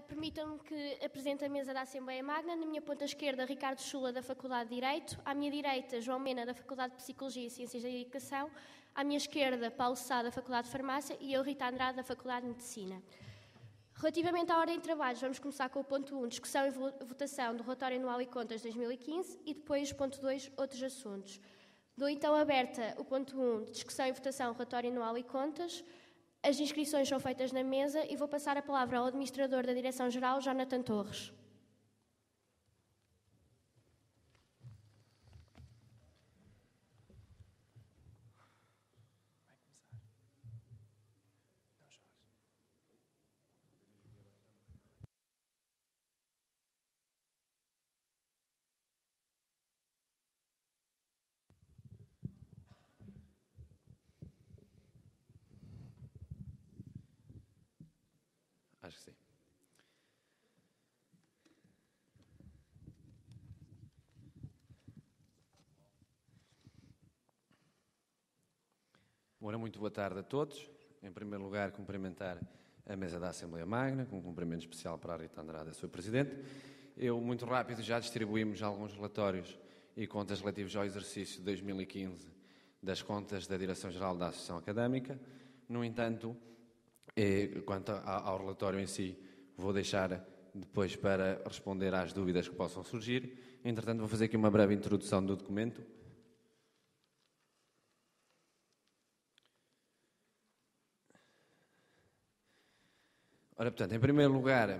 Permitam-me que apresente a mesa da Assembleia Magna. Na minha ponta esquerda, Ricardo Chula, da Faculdade de Direito. À minha direita, João Mena, da Faculdade de Psicologia e Ciências da Educação. À minha esquerda, Paulo Sá, da Faculdade de Farmácia. E eu, Rita Andrade, da Faculdade de Medicina. Relativamente à ordem de trabalhos, vamos começar com o ponto 1, discussão e votação do Relatório Anual e Contas de 2015, e depois, ponto 2, outros assuntos. Dou então aberta o ponto 1, discussão e votação do Relatório Anual e Contas. As inscrições são feitas na mesa e vou passar a palavra ao Administrador da Direção-Geral, Jonathan Torres. Acho que sim. Ora, muito boa tarde a todos. Em primeiro lugar, cumprimentar a mesa da Assembleia Magna, com um cumprimento especial para a Rita Andrade, a sua Presidente. Eu, muito rápido, já distribuímos alguns relatórios e contas relativos ao exercício de 2015 das contas da Direção-Geral da Associação Académica. No entanto, quanto ao relatório em si, vou deixar depois para responder às dúvidas que possam surgir. Entretanto, vou fazer aqui uma breve introdução do documento. Ora, portanto, em primeiro lugar,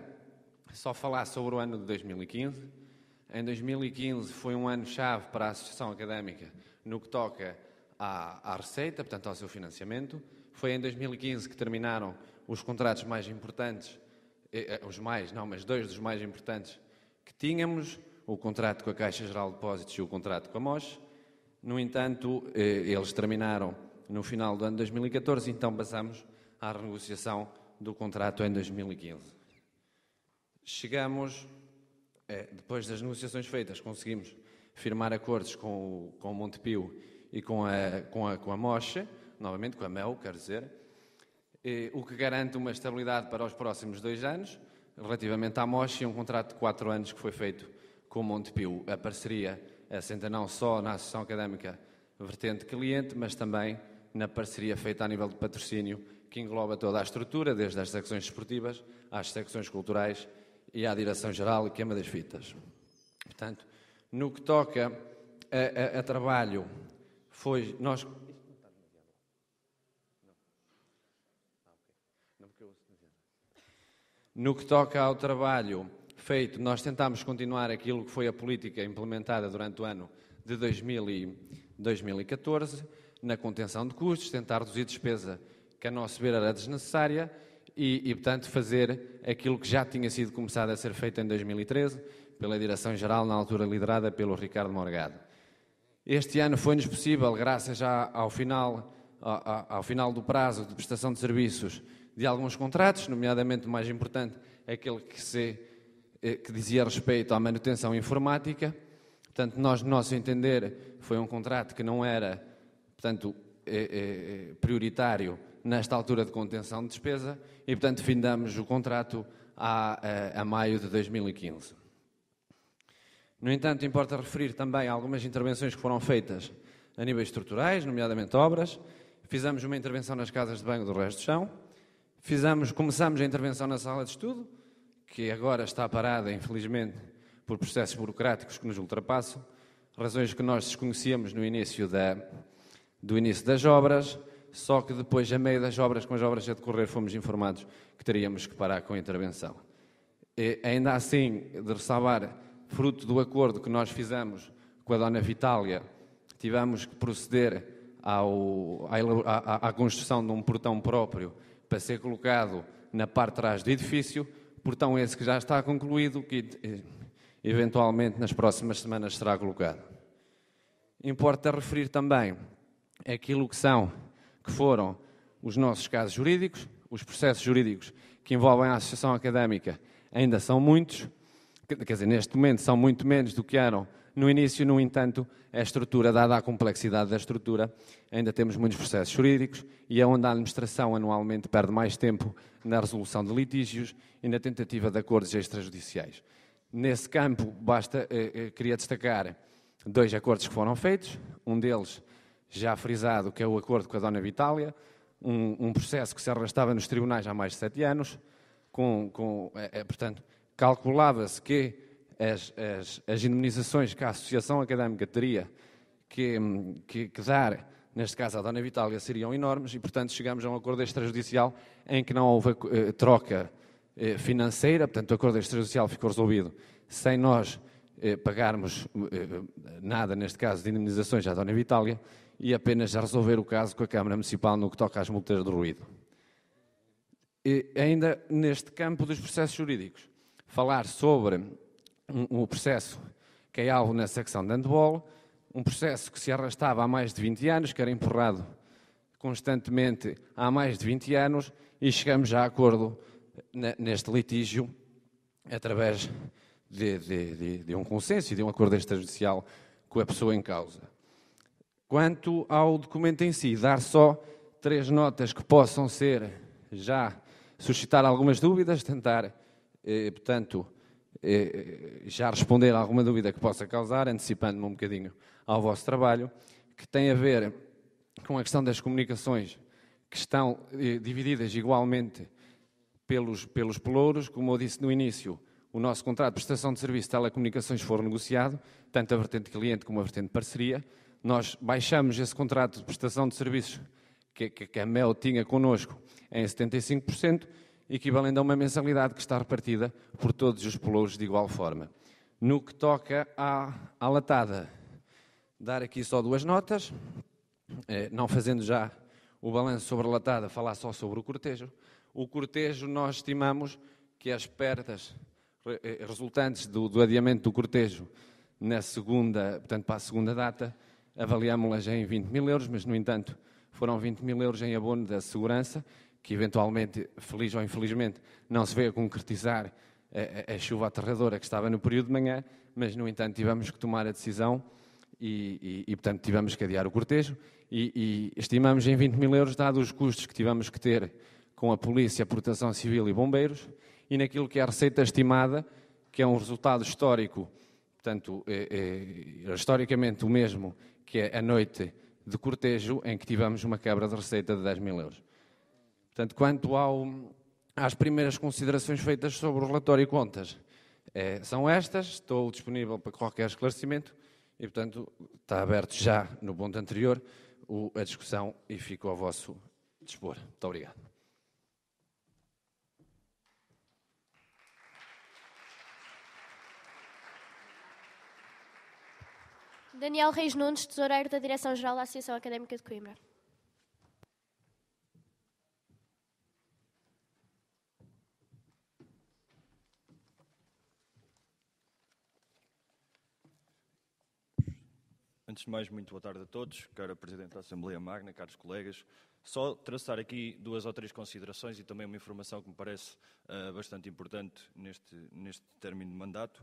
só falar sobre o ano de 2015. Em 2015 foi um ano-chave para a Associação Académica no que toca à receita, portanto, ao seu financiamento. Foi em 2015 que terminaram os contratos mais importantes, mas dois dos mais importantes que tínhamos, o contrato com a Caixa Geral de Depósitos e o contrato com a MOS. No entanto, eles terminaram no final do ano de 2014, então passamos à renegociação do contrato em 2015. Chegamos, depois das negociações feitas, conseguimos firmar acordos com o Montepio e com a MOS, novamente com a MEL, quero dizer, o que garante uma estabilidade para os próximos 2 anos. Relativamente à MOS, um contrato de 4 anos que foi feito com o Montepio. A parceria assenta não só na Associação Académica vertente cliente, mas também na parceria feita a nível de patrocínio, que engloba toda a estrutura, desde as secções desportivas às secções culturais e à Direção-Geral e Queima das Fitas. Portanto, no que toca a trabalho, foi... No que toca ao trabalho feito, nós tentámos continuar aquilo que foi a política implementada durante o ano de 2014, na contenção de custos, tentar reduzir despesa que, a nosso ver, era desnecessária e, portanto, fazer aquilo que já tinha sido começado a ser feito em 2013, pela Direção-Geral, na altura liderada pelo Ricardo Morgado. Este ano foi-nos possível, graças já ao final do prazo de prestação de serviços de alguns contratos, nomeadamente o mais importante, aquele que dizia respeito à manutenção informática. Portanto, nós, no nosso entender, foi um contrato que não era, portanto, prioritário nesta altura de contenção de despesa e, portanto, findamos o contrato a maio de 2015. No entanto, importa referir também algumas intervenções que foram feitas a níveis estruturais, nomeadamente obras. Fizemos uma intervenção nas casas de banho do Resto do Chão. Começamos a intervenção na sala de estudo, que agora está parada, infelizmente, por processos burocráticos que nos ultrapassam, razões que nós desconhecíamos no início das obras, só que depois, a meio das obras, com as obras a decorrer, fomos informados que teríamos que parar com a intervenção. E, ainda assim, de ressalvar, fruto do acordo que nós fizemos com a Dona Vitália, tivemos que proceder à construção de um portão próprio para ser colocado na parte de trás do edifício, portão esse que já está concluído, que eventualmente nas próximas semanas será colocado. Importa referir também aquilo que foram os nossos casos jurídicos. Os processos jurídicos que envolvem a Associação Académica ainda são muitos, quer dizer, neste momento são muito menos do que eram No início, no entanto, a estrutura, dada a complexidade da estrutura, ainda temos muitos processos jurídicos e é onde a administração anualmente perde mais tempo na resolução de litígios e na tentativa de acordos extrajudiciais. Nesse campo, queria destacar 2 acordos que foram feitos, um deles já frisado, que é o acordo com a Dona Vitália, um processo que se arrastava nos tribunais há mais de 7 anos, portanto, calculava-se que as indemnizações que a Associação Académica teria que dar, neste caso à Dona Vitália, seriam enormes e, portanto, chegamos a um acordo extrajudicial em que não houve troca financeira, portanto, o acordo extrajudicial ficou resolvido sem nós pagarmos nada, neste caso, de indemnizações à Dona Vitália e apenas a resolver o caso com a Câmara Municipal no que toca às multas de ruído. E ainda neste campo dos processos jurídicos, falar sobre um processo que é alvo na secção de handball, um processo que se arrastava há mais de 20 anos, que era empurrado constantemente há mais de 20 anos e chegamos já a acordo neste litígio através de um consenso e de um acordo extrajudicial com a pessoa em causa. Quanto ao documento em si, dar só 3 notas que possam ser já suscitar algumas dúvidas, tentar, portanto, já responder a alguma dúvida que possa causar, antecipando-me um bocadinho ao vosso trabalho, que tem a ver com a questão das comunicações que estão divididas igualmente pelos pelouros. Como eu disse no início, o nosso contrato de prestação de serviço de telecomunicações for negociado, tanto a vertente cliente como a vertente parceria. Nós baixamos esse contrato de prestação de serviços que a MEL tinha connosco em 75%, equivalendo a uma mensalidade que está repartida por todos os pelouros de igual forma. No que toca à latada, dar aqui só 2 notas, não fazendo já o balanço sobre a latada, falar só sobre o cortejo. O cortejo, nós estimamos que as perdas resultantes do adiamento do cortejo portanto, para a segunda data, avaliámos-las em 20 mil euros, mas, no entanto, foram 20 mil euros em abono da segurança, que eventualmente, feliz ou infelizmente, não se veio a concretizar a chuva aterradora que estava no período de manhã, mas, no entanto, tivemos que tomar a decisão e portanto, tivemos que adiar o cortejo e estimamos em 20 mil euros, dados os custos que tivemos que ter com a Polícia, a Proteção Civil e Bombeiros, e naquilo que é a receita estimada, que é um resultado histórico, portanto, historicamente o mesmo que é a noite de cortejo, em que tivemos uma quebra de receita de 10 mil euros. Portanto, quanto às primeiras considerações feitas sobre o relatório e contas, são estas, estou disponível para qualquer esclarecimento e, portanto, está aberto já no ponto anterior a discussão e fico ao vosso dispor. Muito obrigado. Daniel Reis Nunes, tesoureiro da Direção-Geral da Associação Académica de Coimbra. Antes de mais, muito boa tarde a todos, caro Presidente da Assembleia Magna, caros colegas. Só traçar aqui 2 ou 3 considerações e também uma informação que me parece bastante importante neste término de mandato,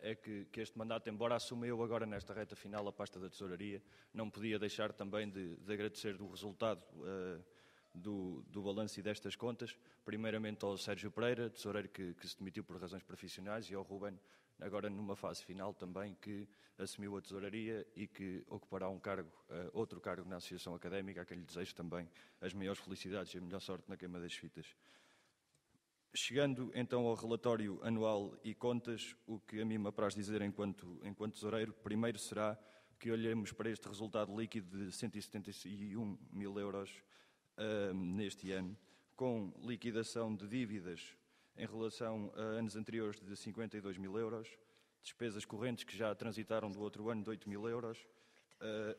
é que este mandato, embora assuma eu agora nesta reta final a pasta da Tesouraria, não podia deixar também de agradecer do resultado do balanço e destas contas, primeiramente ao Sérgio Pereira, tesoureiro que se demitiu por razões profissionais, e ao Ruben, agora numa fase final também, que assumiu a tesouraria e que ocupará outro cargo na Associação Académica, a quem lhe desejo também as maiores felicidades e a melhor sorte na queima das fitas. Chegando então ao relatório anual e contas, o que a mim me apraz dizer enquanto tesoureiro, primeiro será que olhemos para este resultado líquido de 171 mil euros neste ano, com liquidação de dívidas em relação a anos anteriores de 52 mil euros, despesas correntes que já transitaram do outro ano de 8 mil euros,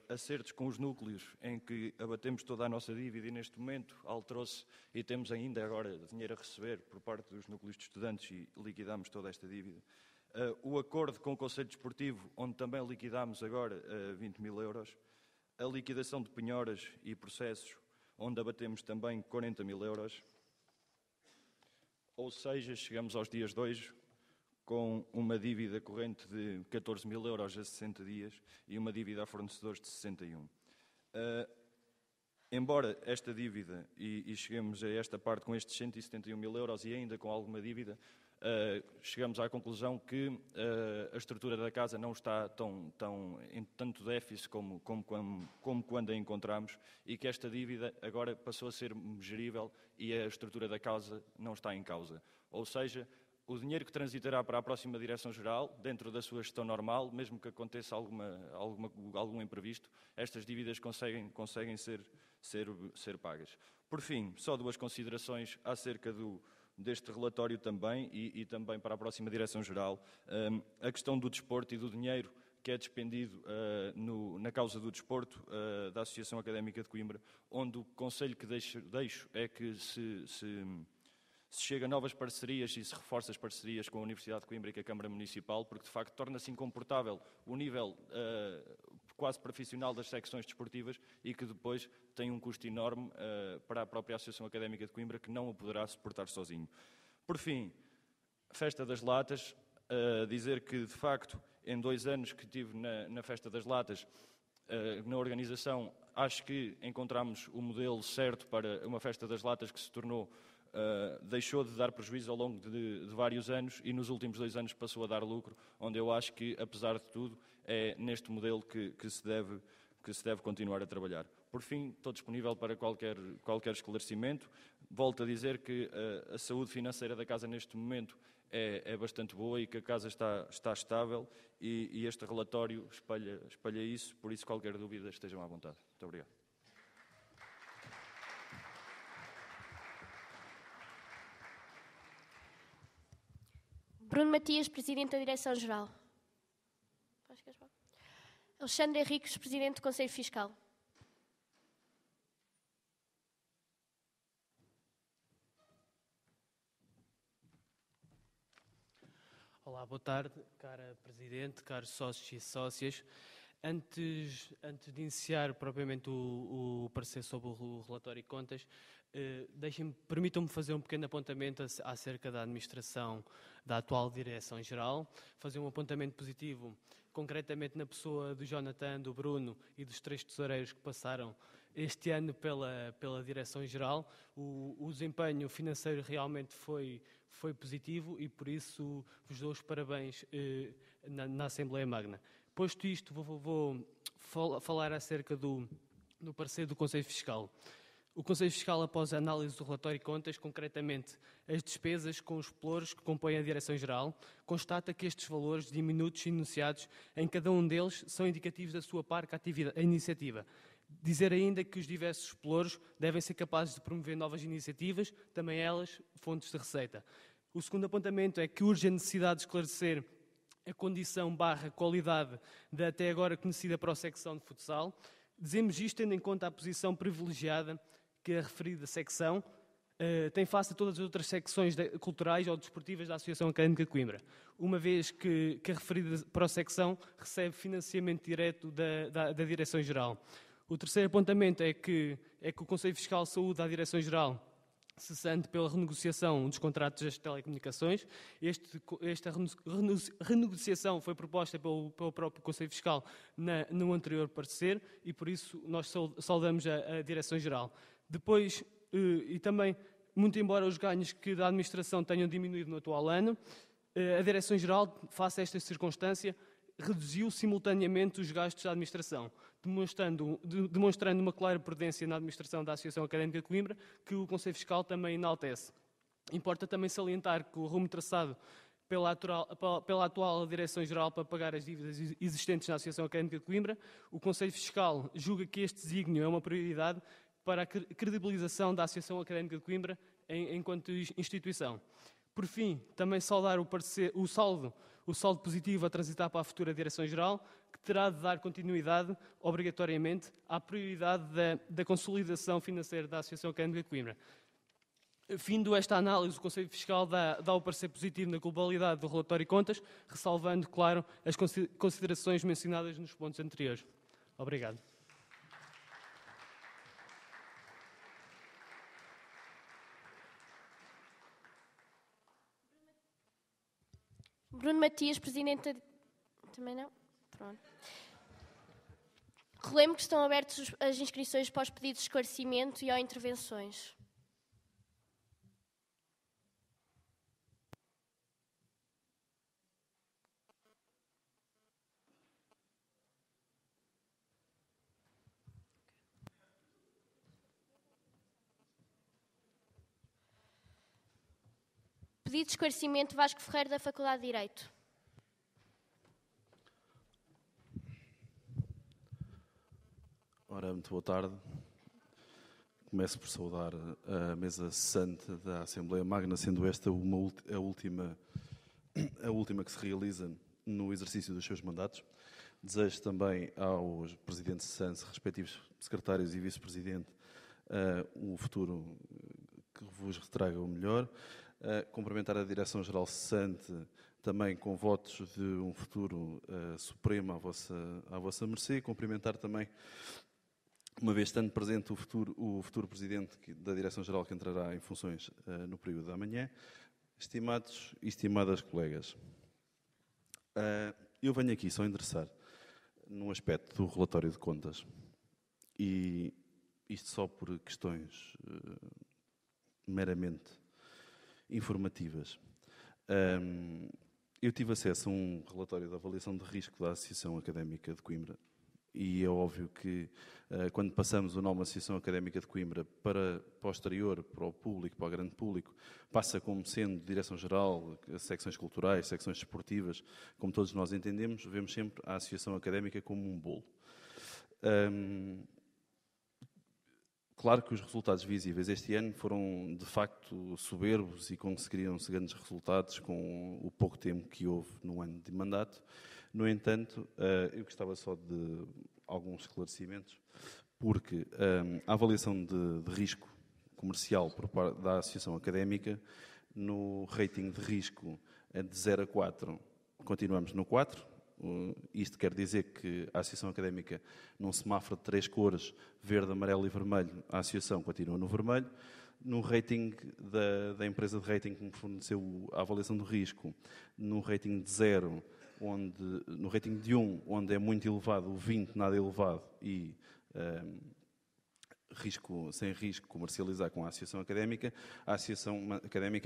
acertos com os núcleos em que abatemos toda a nossa dívida e neste momento alterou-se e temos ainda agora dinheiro a receber por parte dos núcleos de estudantes e liquidamos toda esta dívida. O acordo com o Conselho Desportivo, onde também liquidamos agora 20 mil euros, a liquidação de penhoras e processos, onde abatemos também 40 mil euros, ou seja, chegamos aos dias de hoje com uma dívida corrente de 14 mil euros a 60 dias e uma dívida a fornecedores de 61. Embora esta dívida, e cheguemos a esta parte com estes 171 mil euros e ainda com alguma dívida, chegamos à conclusão que a estrutura da casa não está em tanto déficit como quando a encontramos, e que esta dívida agora passou a ser gerível e a estrutura da casa não está em causa. Ou seja, o dinheiro que transitará para a próxima Direção-Geral, dentro da sua gestão normal, mesmo que aconteça algum imprevisto, estas dívidas conseguem ser pagas. Por fim, só duas considerações acerca deste relatório também, e também para a próxima Direção-Geral. A questão do desporto e do dinheiro que é despendido na causa do desporto da Associação Académica de Coimbra, onde o conselho que deixo é que se chega a novas parcerias e se reforça as parcerias com a Universidade de Coimbra e com a Câmara Municipal, porque de facto torna-se incomportável o nível quase profissional das secções desportivas e que depois tem um custo enorme para a própria Associação Académica de Coimbra, que não o poderá suportar sozinho. Por fim, Festa das Latas, dizer que de facto em 2 anos que tive na Festa das Latas, na organização, acho que encontramos o modelo certo para uma Festa das Latas que se tornou deixou de dar prejuízo ao longo de vários anos e nos últimos 2 anos passou a dar lucro, onde eu acho que, apesar de tudo, é neste modelo que se deve continuar a trabalhar. Por fim, estou disponível para qualquer esclarecimento. Volto a dizer que a saúde financeira da casa neste momento é bastante boa e que a casa está estável e este relatório espelha isso, por isso qualquer dúvida estejam à vontade. Muito obrigado. Bruno Matias, Presidente da Direção-Geral. Alexandre Henriques, Presidente do Conselho Fiscal. Olá, boa tarde, cara Presidente, caros sócios e sócias. Antes de iniciar propriamente o parecer sobre o relatório e contas, permitam-me fazer um pequeno apontamento acerca da administração da atual Direção-Geral, fazer um apontamento positivo, concretamente na pessoa do Jonathan, do Bruno e dos 3 tesoureiros que passaram este ano pela Direção-Geral. O desempenho financeiro realmente foi positivo e por isso vos dou os parabéns na Assembleia Magna. Posto isto, vou falar acerca do parecer do Conselho Fiscal. O Conselho Fiscal, após a análise do relatório e contas, concretamente as despesas com os pelouros que compõem a Direção-Geral, constata que estes valores diminutos enunciados em cada um deles são indicativos da sua parca iniciativa. Dizer ainda que os diversos pelouros devem ser capazes de promover novas iniciativas, também elas fontes de receita. O segundo apontamento é que urge a necessidade de esclarecer a condição / qualidade da até agora conhecida prossecção de futsal. Dizemos isto tendo em conta a posição privilegiada que a referida secção tem face a todas as outras secções culturais ou desportivas da Associação Académica de Coimbra, uma vez que a referida prossecção recebe financiamento direto da Direção-Geral. O terceiro apontamento é que o Conselho Fiscal saúda a Direção-Geral cessante pela renegociação dos contratos das telecomunicações. Esta renegociação foi proposta pelo próprio Conselho Fiscal no anterior parecer e, por isso, nós saudamos a Direção-Geral. Depois, e também, muito embora os ganhos da administração tenham diminuído no atual ano, a Direção-Geral, face a esta circunstância, reduziu simultaneamente os gastos da administração, demonstrando uma clara prudência na administração da Associação Académica de Coimbra, que o Conselho Fiscal também enaltece. Importa também salientar que o rumo traçado pela atual Direção-Geral para pagar as dívidas existentes na Associação Académica de Coimbra, o Conselho Fiscal julga que este desígnio é uma prioridade para a credibilização da Associação Académica de Coimbra enquanto instituição. Por fim, também saudar o saldo positivo a transitar para a futura Direção-Geral, que terá de dar continuidade, obrigatoriamente, à prioridade da consolidação financeira da Associação Académica de Coimbra. Findo esta análise, o Conselho Fiscal dá o parecer positivo na globalidade do relatório e contas, ressalvando, claro, as considerações mencionadas nos pontos anteriores. Obrigado. Bruno Matias, Presidente da... Também não? Pronto. Relembro que estão abertas as inscrições para os pedidos de esclarecimento e ou intervenções. Pedido de esclarecimento Vasco Ferreira, da Faculdade de Direito. Ora, muito boa tarde. Começo por saudar a mesa cessante da Assembleia Magna, sendo esta a última que se realiza no exercício dos seus mandatos. Desejo também aos presidentes cessantes, respectivos secretários e vice-presidente, um futuro que vos retraga o melhor. Cumprimentar a Direção-Geral cessante, também com votos de um futuro supremo à vossa mercê. Cumprimentar também, uma vez estando presente o futuro Presidente da Direção-Geral, que entrará em funções no período da manhã. Estimados e estimadas colegas, eu venho aqui só endereçar num aspecto do relatório de contas, e isto só por questões meramente informativas. Eu tive acesso a um relatório de avaliação de risco da Associação Académica de Coimbra, e é óbvio que quando passamos o nome Associação Académica de Coimbra para o exterior, para o público, para o grande público, passa como sendo Direção-Geral, secções culturais, secções desportivas, como todos nós entendemos, vemos sempre a Associação Académica como um bolo. Claro que os resultados visíveis este ano foram, de facto, soberbos e conseguiram-se grandes resultados com o pouco tempo que houve no ano de mandato. No entanto, eu gostava só de alguns esclarecimentos, porque a avaliação de risco comercial por parte da Associação Académica, no rating de risco de 0 a 4, continuamos no 4. Isto quer dizer que a Associação Académica, num semáforo de 3 cores, verde, amarelo e vermelho, a Associação continua no vermelho. No rating da empresa de rating que me forneceu a avaliação do risco, no rating de 0, no rating de 1, onde é muito elevado, o 20 nada elevado e sem risco comercializar com a Associação Académica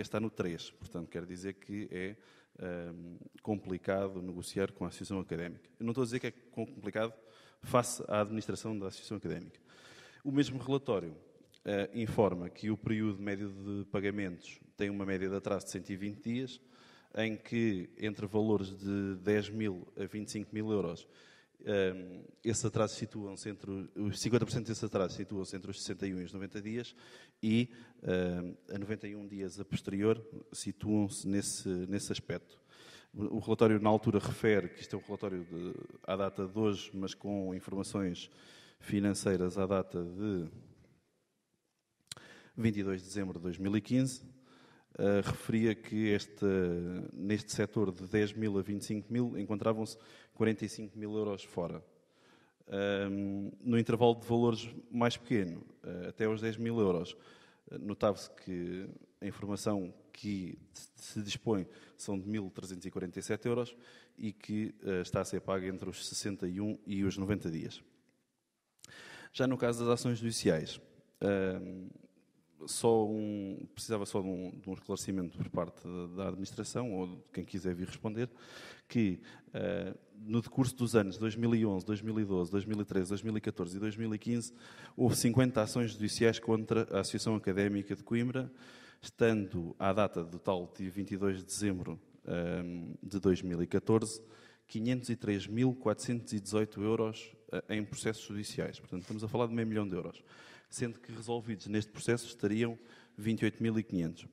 está no 3. Portanto, quer dizer que é complicado negociar com a Associação Académica. Eu não estou a dizer que é complicado face à administração da Associação Académica. O mesmo relatório informa que o período médio de pagamentos tem uma média de atraso de 120 dias, em que entre valores de 10.000 a 25.000 euros, esses atrasos situam-se os 50% desses atrasos situam-se entre os 61 e os 90 dias, e a 91 dias a posterior situam-se nesse aspecto. O relatório, na altura, refere que isto é um relatório à data de hoje, mas com informações financeiras à data de 22 de dezembro de 2015. Referia que neste setor de 10.000 a 25.000 encontravam-se 45.000 euros fora. No intervalo de valores mais pequeno, até aos 10.000 euros, notava-se que a informação que se dispõe são de 1.347 euros e que está a ser paga entre os 61 e os 90 dias. Já no caso das ações judiciais, precisava só de um esclarecimento por parte da administração, ou de quem quiser vir responder, que no decurso dos anos 2011, 2012, 2013, 2014 e 2015, houve 50 ações judiciais contra a Associação Académica de Coimbra, estando à data do tal de 22 de dezembro de 2014, 503.418 euros em processos judiciais. Portanto, estamos a falar de meio milhão de euros. Sendo que resolvidos neste processo estariam 28.500.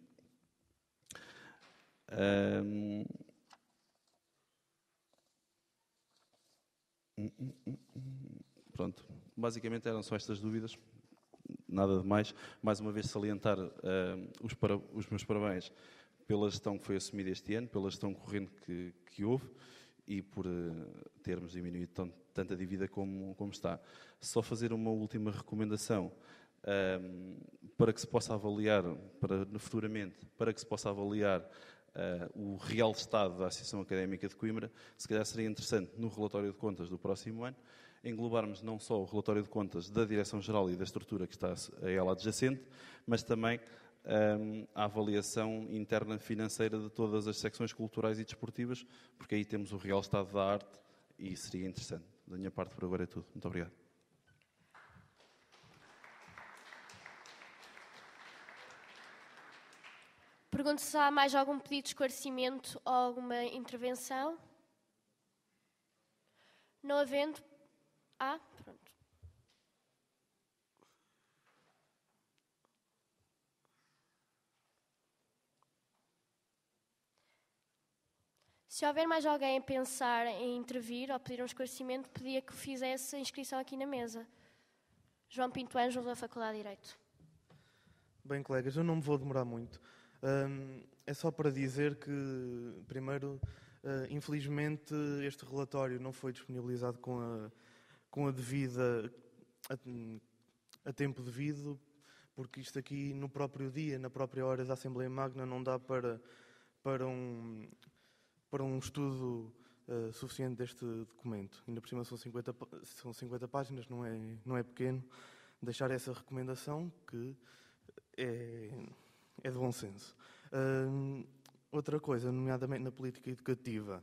Pronto, basicamente eram só estas dúvidas, nada de mais. Mais uma vez salientar os meus parabéns pela gestão que foi assumida este ano, pela gestão corrente que houve e por termos diminuído tanta dívida como está. Só fazer uma última recomendação para que se possa avaliar, futuramente, para que se possa avaliar o real estado da Associação Académica de Coimbra, se calhar seria interessante, no relatório de contas do próximo ano, englobarmos não só o relatório de contas da Direção-Geral e da estrutura que está a ela adjacente, mas também a avaliação interna financeira de todas as secções culturais e desportivas, porque aí temos o real estado da arte e seria interessante. Da minha parte, por agora é tudo. Muito obrigado. Pergunto se há mais algum pedido de esclarecimento ou alguma intervenção. Não havendo... pronto. Se houver mais alguém a pensar em intervir ou pedir um esclarecimento, pedia que fizesse a inscrição aqui na mesa. João Pinto Ângelo, da Faculdade de Direito. Bem, colegas, eu não me vou demorar muito. É só para dizer que, primeiro, infelizmente, este relatório não foi disponibilizado com a devida, a tempo devido, porque isto aqui, no próprio dia, na própria hora da Assembleia Magna, não dá para um estudo suficiente deste documento. Ainda por cima são 50 páginas, não é pequeno. Deixar essa recomendação que é de bom senso. Outra coisa, nomeadamente na política educativa,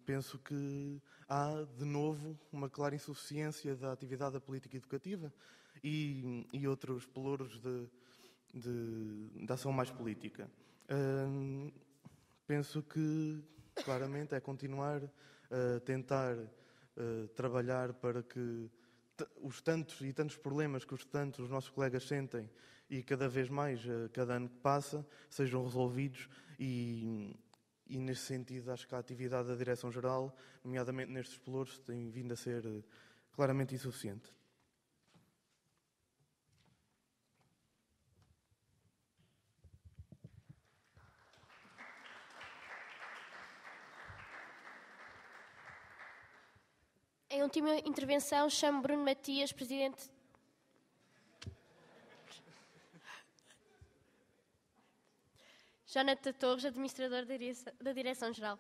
penso que há, de novo, uma clara insuficiência da atividade da política educativa e outros pelouros de ação mais política. Penso que, claramente, é continuar a tentar trabalhar para que os tantos e tantos problemas que os nossos colegas sentem e cada vez mais, cada ano que passa, sejam resolvidos e nesse sentido, acho que a atividade da Direção-Geral, nomeadamente nestes pelouros, tem vindo a ser claramente insuficiente. Em última intervenção, chamo Bruno Matias, presidente... Jonathan Torres, administrador da Direção-Geral.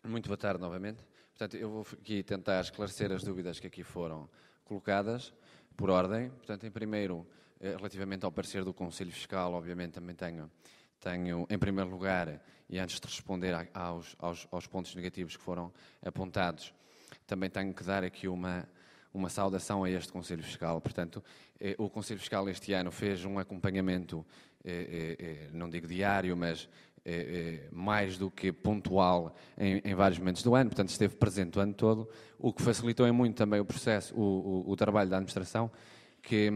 Muito boa tarde novamente. Portanto, eu vou aqui tentar esclarecer as dúvidas que aqui foram colocadas, por ordem. Portanto, em primeiro, relativamente ao parecer do Conselho Fiscal, obviamente também tenho em primeiro lugar, e antes de responder aos pontos negativos que foram apontados, também tenho que dar aqui uma saudação a este Conselho Fiscal. Portanto, o Conselho Fiscal este ano fez um acompanhamento, não digo diário, mas mais do que pontual em vários momentos do ano, portanto esteve presente o ano todo, o que facilitou em muito também o processo, o trabalho da administração, que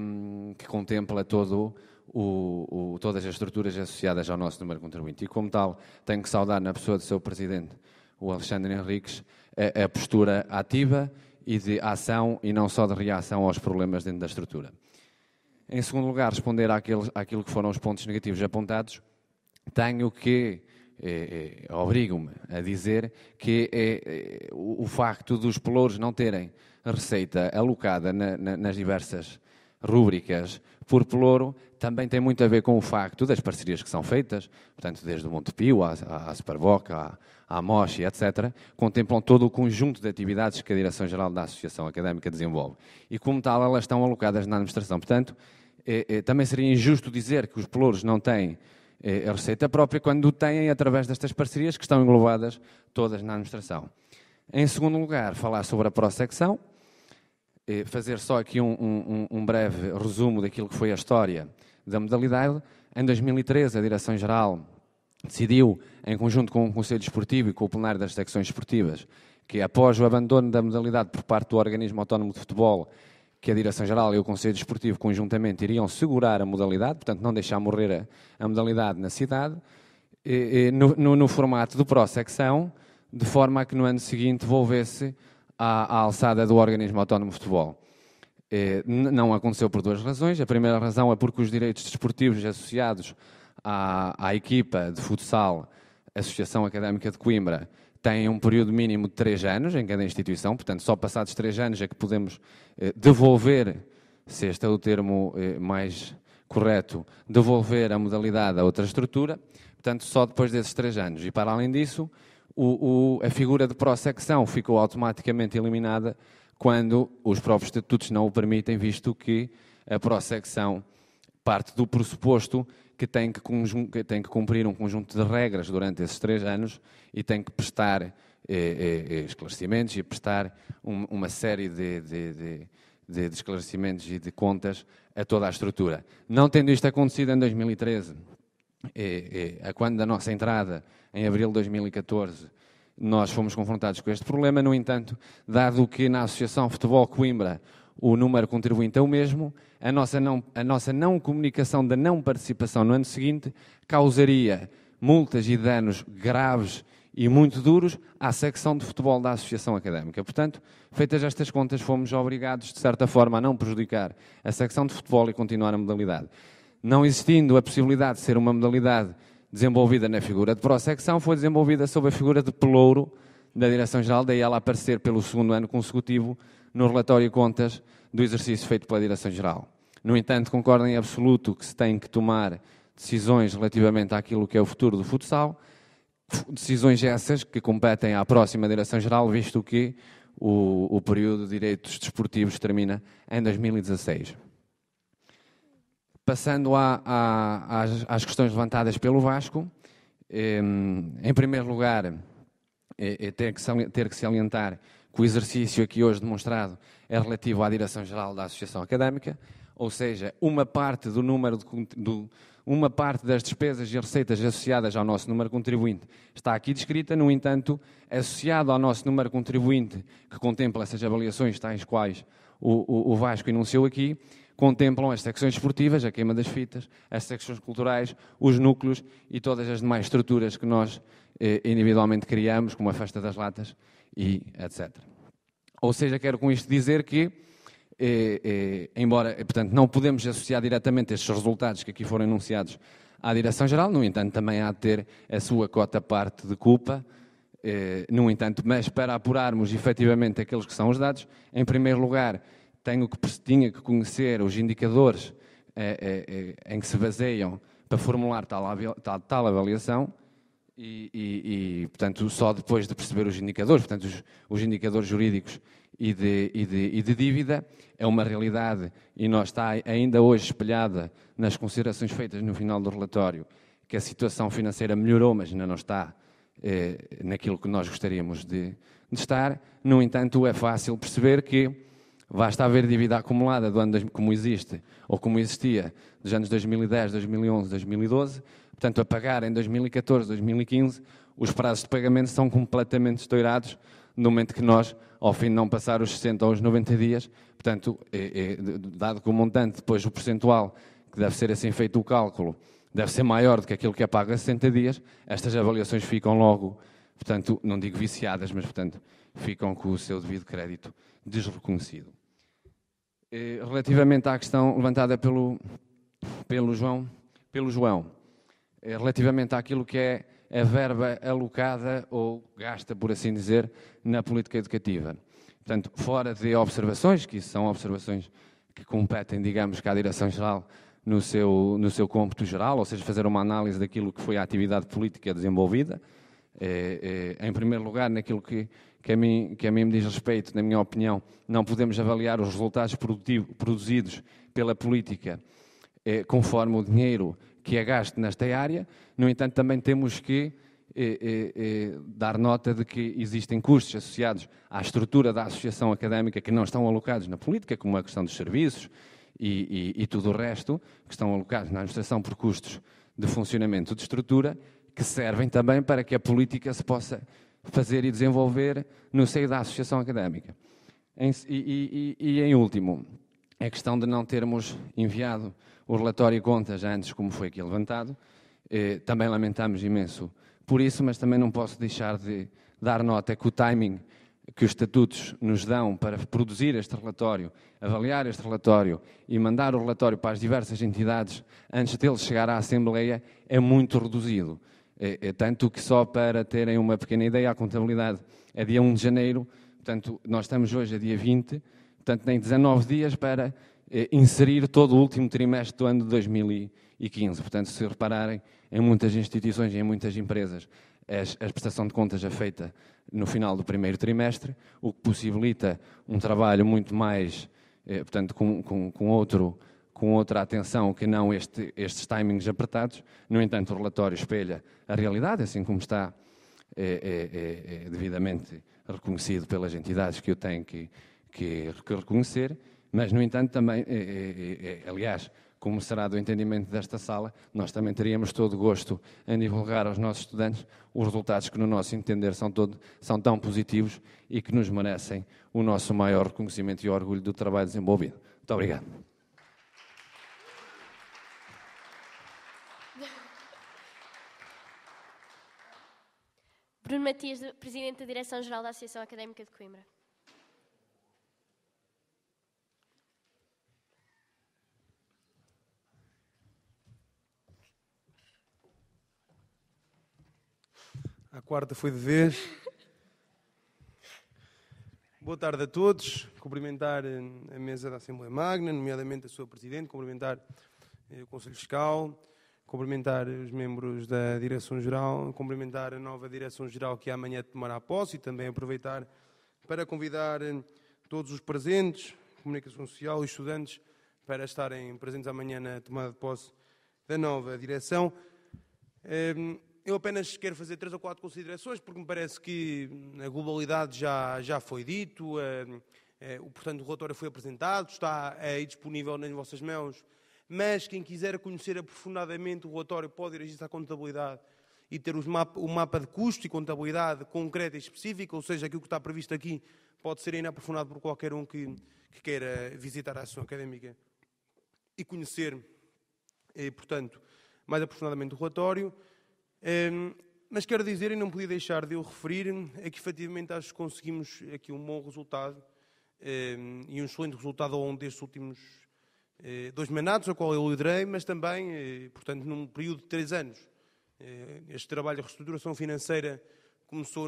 contempla todas as estruturas associadas ao nosso número de contribuinte. E como tal, tenho que saudar na pessoa do seu presidente, o Alexandre Henriques, a postura ativa e de ação e não só de reação aos problemas dentro da estrutura. Em segundo lugar, responder àquilo que foram os pontos negativos apontados, tenho que, obrigo-me a dizer que o facto dos pelouros não terem receita alocada nas diversas rúbricas por pelouro também tem muito a ver com o facto das parcerias que são feitas, portanto, desde o Montepio à Superboca, à Moche, etc., contemplam todo o conjunto de atividades que a Direção-Geral da Associação Académica desenvolve. E, como tal, elas estão alocadas na administração. Portanto, também seria injusto dizer que os pelouros não têm a receita própria quando têm através destas parcerias que estão englobadas todas na administração. Em segundo lugar, falar sobre a prossecção, fazer só aqui um breve resumo daquilo que foi a história da modalidade. Em 2013, a Direção-Geral decidiu, em conjunto com o Conselho Desportivo e com o plenário das secções esportivas, que após o abandono da modalidade por parte do Organismo Autónomo de Futebol, que a Direção-Geral e o Conselho Desportivo conjuntamente iriam segurar a modalidade, portanto não deixar morrer a modalidade na cidade, no formato de prossecção, de forma a que no ano seguinte volvesse à alçada do Organismo Autónomo de Futebol. Não aconteceu por duas razões. A primeira razão é porque os direitos desportivos associados à equipa de futsal Associação Académica de Coimbra tem um período mínimo de 3 anos em cada instituição, portanto, só passados 3 anos é que podemos devolver, se este é o termo mais correto, devolver a modalidade a outra estrutura, portanto, só depois desses 3 anos. E, para além disso, a figura de pró-secção ficou automaticamente eliminada quando os próprios estatutos não o permitem, visto que a pró-secção parte do pressuposto que tem que cumprir um conjunto de regras durante esses 3 anos e tem que prestar esclarecimentos e prestar uma série de esclarecimentos e de contas a toda a estrutura. Não tendo isto acontecido em 2013, quando da nossa entrada, em abril de 2014, nós fomos confrontados com este problema. No entanto, dado que na Associação Futebol Coimbra o número contribuinte é o mesmo, a nossa não comunicação da não participação no ano seguinte causaria multas e danos graves e muito duros à secção de futebol da Associação Académica. Portanto, feitas estas contas, fomos obrigados, de certa forma, a não prejudicar a secção de futebol e continuar a modalidade. Não existindo a possibilidade de ser uma modalidade desenvolvida na figura de pró-secção, foi desenvolvida sob a figura de pelouro da Direção-Geral, daí ela aparecer pelo 2º ano consecutivo no relatório de contas do exercício feito pela Direção-Geral. No entanto, concordo em absoluto que se tem que tomar decisões relativamente àquilo que é o futuro do futsal, decisões essas que competem à próxima Direção-Geral, visto que o período de direitos desportivos termina em 2016. Passando às questões levantadas pelo Vasco, em primeiro lugar, ter que salientar que o exercício aqui hoje demonstrado é relativo à Direção-Geral da Associação Académica, ou seja, uma parte uma parte das despesas e receitas associadas ao nosso número contribuinte está aqui descrita. No entanto, associado ao nosso número contribuinte, que contempla essas avaliações tais quais o Vasco enunciou aqui, contemplam as secções esportivas, a queima das fitas, as secções culturais, os núcleos e todas as demais estruturas que nós individualmente criamos, como a Festa das Latas e etc. Ou seja, quero com isto dizer que, embora, portanto, não podemos associar diretamente estes resultados que aqui foram enunciados à Direção-Geral, no entanto, também há de ter a sua cota-parte de culpa, no entanto, mas para apurarmos efetivamente aqueles que são os dados, em primeiro lugar, tinha que conhecer os indicadores em que se baseiam para formular tal avaliação e, portanto, só depois de perceber os indicadores, portanto, os indicadores jurídicos e de dívida, é uma realidade e não está ainda hoje espelhada nas considerações feitas no final do relatório, que a situação financeira melhorou, mas ainda não está naquilo que nós gostaríamos de estar. No entanto, é fácil perceber que basta haver dívida acumulada do ano, como existe ou como existia dos anos 2010, 2011, 2012, portanto, a pagar em 2014, 2015, os prazos de pagamento são completamente estourados no momento que nós, ao fim de não passar os 60 ou os 90 dias, portanto, dado que o montante, depois o percentual, que deve ser assim feito o cálculo, deve ser maior do que aquilo que é pago a 60 dias, estas avaliações ficam logo, portanto, não digo viciadas, mas, portanto, ficam com o seu devido crédito desreconhecido. Relativamente à questão levantada pelo João, relativamente àquilo que é a verba alocada ou gasta, por assim dizer, na política educativa. Portanto, fora de observações, que são observações que competem, digamos, à Direção-Geral no seu cômputo geral, ou seja, fazer uma análise daquilo que foi a atividade política desenvolvida, em primeiro lugar, naquilo que a mim me diz respeito, na minha opinião, não podemos avaliar os resultados produzidos pela política conforme o dinheiro que é gasto nesta área. No entanto, também temos que dar nota de que existem custos associados à estrutura da associação académica que não estão alocados na política, como a questão dos serviços e tudo o resto, que estão alocados na administração por custos de funcionamento de estrutura, que servem também para que a política se possa fazer e desenvolver no seio da associação académica. Em último, a questão de não termos enviado o relatório de contas antes, como foi aqui levantado, também lamentamos imenso por isso, mas também não posso deixar de dar nota que o timing que os estatutos nos dão para produzir este relatório, avaliar este relatório e mandar o relatório para as diversas entidades antes dele chegar à Assembleia é muito reduzido. Tanto que só para terem uma pequena ideia, a contabilidade é dia 1 de janeiro, portanto, nós estamos hoje a dia 20, portanto, tem 19 dias para inserir todo o último trimestre do ano de 2015. Portanto, se repararem, em muitas instituições e em muitas empresas, a prestação de contas é feita no final do primeiro trimestre, o que possibilita um trabalho muito mais, portanto, com outra atenção que não estes timings apertados. No entanto, o relatório espelha a realidade, assim como está devidamente reconhecido pelas entidades que o têm que reconhecer, mas, no entanto, também, aliás, como será do entendimento desta sala, nós também teríamos todo o gosto em divulgar aos nossos estudantes os resultados que, no nosso entender, são tão positivos e que nos merecem o nosso maior reconhecimento e orgulho do trabalho desenvolvido. Muito obrigado. Bruno Matias, Presidente da Direção-Geral da Associação Académica de Coimbra. A quarta foi de vez. Boa tarde a todos. Cumprimentar a mesa da Assembleia Magna, nomeadamente a sua Presidente, cumprimentar o Conselho Fiscal, cumprimentar os membros da Direção-Geral, cumprimentar a nova Direção-Geral que amanhã tomará posse e também aproveitar para convidar todos os presentes, comunicação social e estudantes, para estarem presentes amanhã na tomada de posse da nova direção. Eu apenas quero fazer 3 ou 4 considerações, porque me parece que a globalidade já foi dito, portanto o relatório foi apresentado, está aí disponível nas vossas mãos, mas quem quiser conhecer aprofundadamente o relatório pode dirigir-se à contabilidade e ter o mapa de custo e contabilidade concreta e específica, ou seja, aquilo que está previsto aqui pode ser ainda aprofundado por qualquer um que queira visitar a Associação Académica e conhecer, portanto, mais aprofundadamente o relatório. Mas quero dizer, e não podia deixar de o referir, é que efetivamente acho que conseguimos aqui um bom resultado e um excelente resultado ao longo destes últimos 2 mandatos, a qual eu liderei, mas também, portanto, num período de 3 anos. Este trabalho de reestruturação financeira começou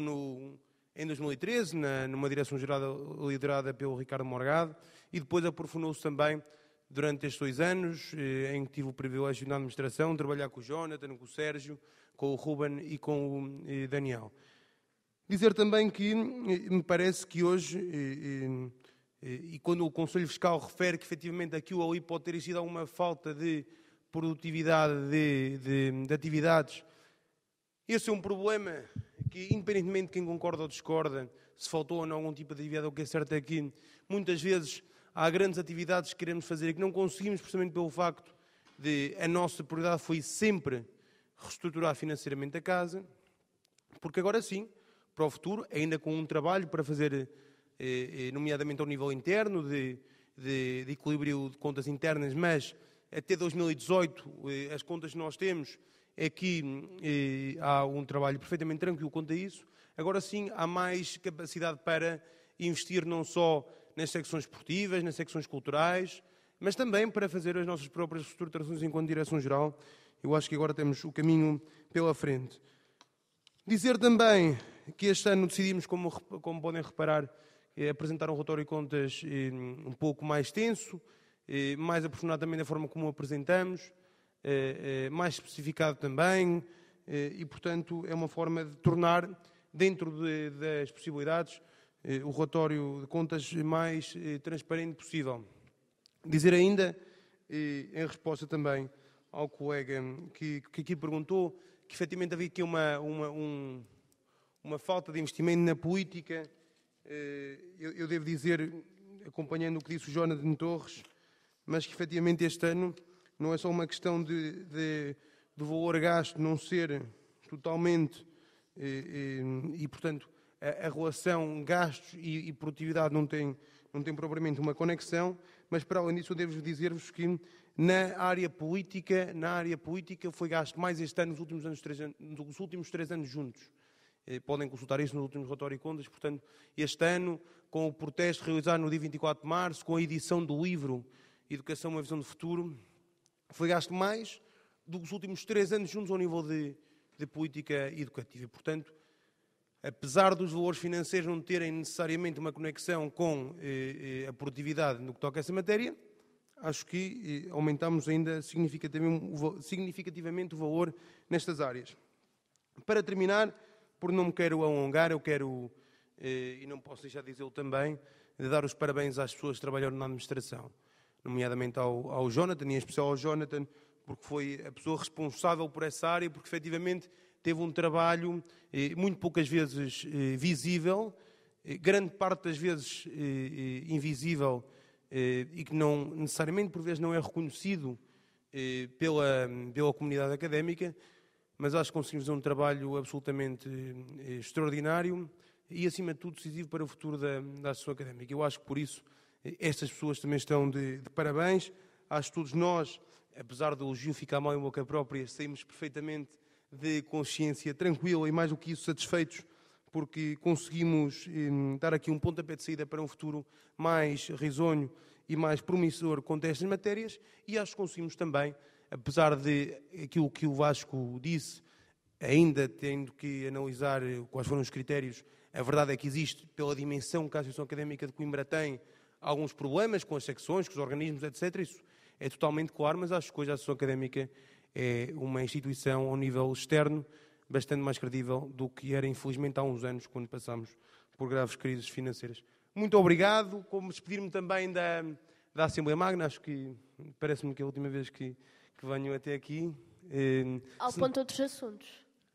em 2013, numa direção-geral liderada pelo Ricardo Morgado, e depois aprofundou-se também durante estes 2 anos, em que tive o privilégio na administração de trabalhar com o Jonathan, com o Sérgio, com o Ruben e com o Daniel. Dizer também que me parece que hoje, e quando o Conselho Fiscal refere que efetivamente aquilo ali pode ter sido alguma falta de produtividade de atividades, esse é um problema que, independentemente de quem concorda ou discorda, se faltou ou não algum tipo de atividade, o que é certo é que muitas vezes há grandes atividades que queremos fazer e que não conseguimos, precisamente pelo facto de a nossa prioridade foi sempre reestruturar financeiramente a casa, porque agora sim, para o futuro, ainda com um trabalho para fazer, nomeadamente ao nível interno, de equilíbrio de contas internas, mas até 2018 as contas que nós temos é que há um trabalho perfeitamente tranquilo quanto a isso. Agora sim, há mais capacidade para investir não só nas secções esportivas, nas secções culturais, mas também para fazer as nossas próprias reestruturações enquanto Direção-Geral. Eu acho que agora temos o caminho pela frente. Dizer também que este ano decidimos, como podem reparar, apresentar um relatório de contas um pouco mais extenso, mais aprofundado também da forma como o apresentamos, mais especificado também, e, portanto, é uma forma de tornar, dentro das possibilidades, o relatório de contas mais transparente possível. Dizer ainda, em resposta também ao colega que aqui perguntou, que efetivamente havia aqui uma falta de investimento na política. Eu devo dizer, acompanhando o que disse o Jonathan Torres, mas que efetivamente este ano não é só uma questão de valor gasto não ser totalmente, e portanto a relação gastos e produtividade não tem propriamente uma conexão, mas para além disso eu devo dizer-vos que na área política foi gasto mais este ano, nos últimos 3 anos juntos. Podem consultar isso no último relatório de contas. Portanto, este ano, com o protesto realizado no dia 24 de março, com a edição do livro Educação, uma visão de futuro, foi gasto mais do que os últimos 3 anos juntos ao nível de de política educativa. Portanto, apesar dos valores financeiros não terem necessariamente uma conexão com a produtividade no que toca a essa matéria, acho que aumentamos ainda significativamente o valor nestas áreas. Para terminar, porque não me quero alongar, eu quero, e não posso deixar de dizê-lo também, de dar os parabéns às pessoas que trabalharam na administração, nomeadamente ao Jonathan, e em especial ao Jonathan, porque foi a pessoa responsável por essa área, porque efetivamente teve um trabalho muito poucas vezes visível, grande parte das vezes invisível, e que não necessariamente por vezes não é reconhecido pela comunidade académica, mas acho que conseguimos fazer um trabalho absolutamente extraordinário e, acima de tudo, decisivo para o futuro da associação académica. Eu acho que, por isso, estas pessoas também estão de parabéns. Acho que todos nós, apesar do elogio ficar mal em boca própria, saímos perfeitamente de consciência tranquila e, mais do que isso, satisfeitos, porque conseguimos dar aqui um pontapé de saída para um futuro mais risonho e mais promissor quanto a estas matérias, e acho que conseguimos também, apesar de aquilo que o Vasco disse, ainda tendo que analisar quais foram os critérios, a verdade é que existe, pela dimensão que a Associação Académica de Coimbra tem, alguns problemas com as secções, com os organismos, etc. Isso é totalmente claro, mas acho que hoje a Associação Académica é uma instituição ao nível externo bastante mais credível do que era, infelizmente, há uns anos, quando passámos por graves crises financeiras. Muito obrigado. Como despedir-me também da Assembleia Magna, acho que parece-me que é a última vez que venho até aqui. Ao ponto de outros assuntos.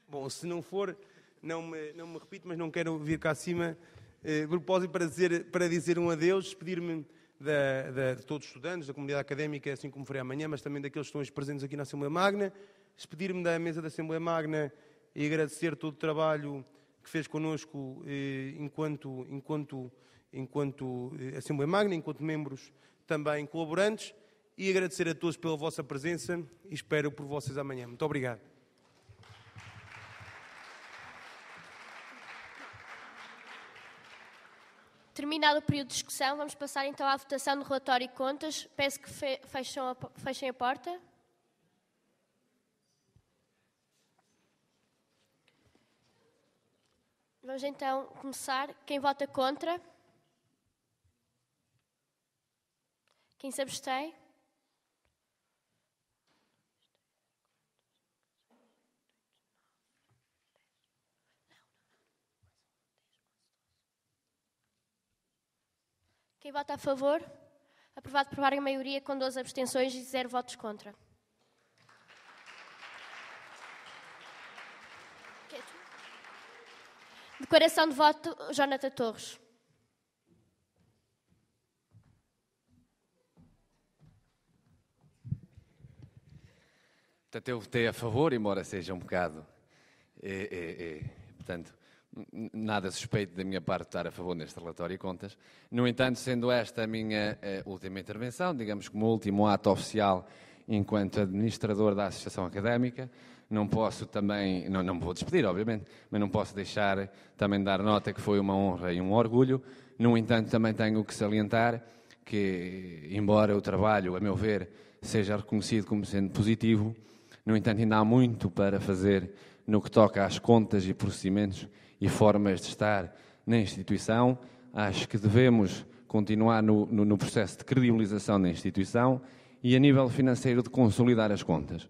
Bom, se não for, não me repito, mas não quero vir cá acima de propósito para dizer um adeus, despedir-me de todos os estudantes, da comunidade académica, assim como farei amanhã, mas também daqueles que estão hoje presentes aqui na Assembleia Magna, despedir-me da mesa da Assembleia Magna e agradecer todo o trabalho que fez connosco enquanto Assembleia Magna, enquanto membros também colaborantes, e agradecer a todos pela vossa presença e espero por vocês amanhã. Muito obrigado. Terminado o período de discussão, vamos passar então à votação do relatório e contas. Peço que fechem a porta. Vamos então começar. Quem vota contra? Quem se abstém? Quem vota a favor? Aprovado por várias maioria, com 12 abstenções e 0 votos contra. Declaração de voto, Jonathan Torres. Portanto, eu votei a favor, embora seja um bocado... portanto, nada suspeito da minha parte estar a favor neste relatório e contas. No entanto, sendo esta a minha última intervenção, digamos como último ato oficial enquanto administrador da Associação Académica, não posso também, não me vou despedir, obviamente, mas não posso deixar também dar nota que foi uma honra e um orgulho. No entanto, também tenho que salientar que, embora o trabalho, a meu ver, seja reconhecido como sendo positivo, no entanto, ainda há muito para fazer no que toca às contas e procedimentos e formas de estar na instituição. Acho que devemos continuar no processo de credibilização da instituição e, a nível financeiro, de consolidar as contas.